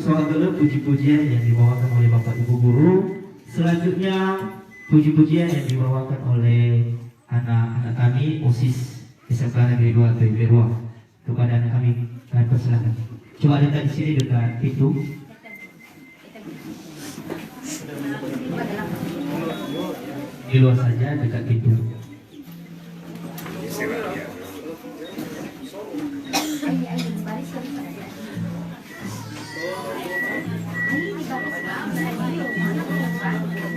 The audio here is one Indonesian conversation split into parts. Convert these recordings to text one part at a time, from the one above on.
Soal dulu puji-pujian yang dibawakan oleh Bapak Ibu Guru. Selanjutnya puji-pujian yang dibawakan oleh anak-anak kami OSIS SMK Negeri 2 TB2. Kepada anak kami, kami persilakan. Coba dekat di sini dekat pintu. Di luar saja dekat pintu.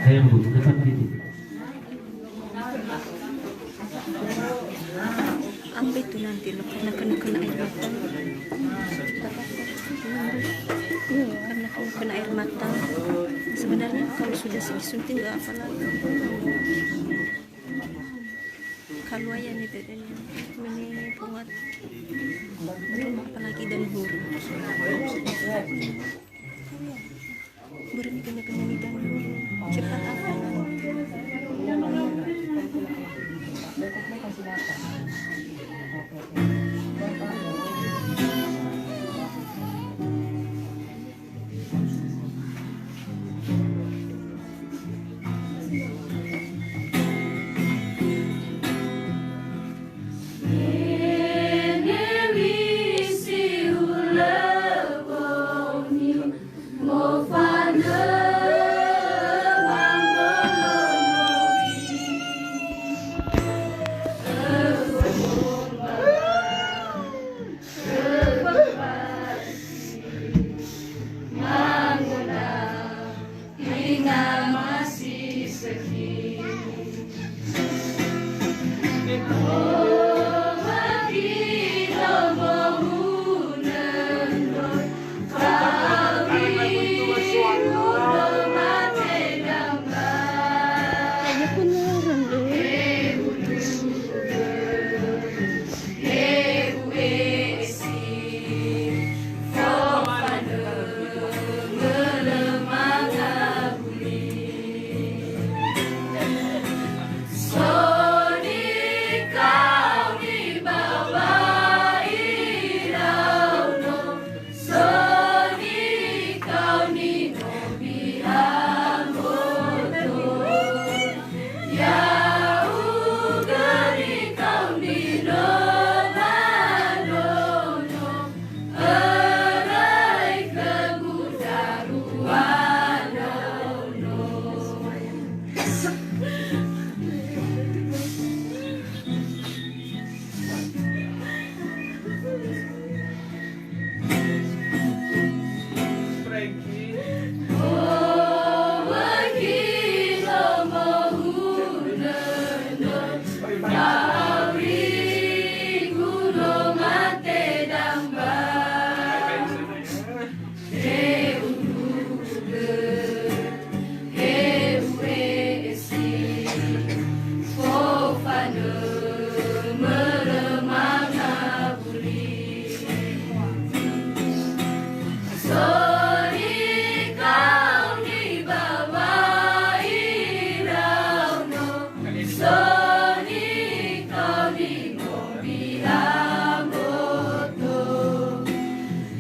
Ayo Bu, dekat pintu. Apa itu nanti lo karena kena air mata? Karena kena air mata. Sebenarnya kalau sudah disuntik nggak apa lagi. Kalau ayah nih dadanya ini buat apalagi dan buru. Buru ini kena dan cepat apa?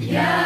Ya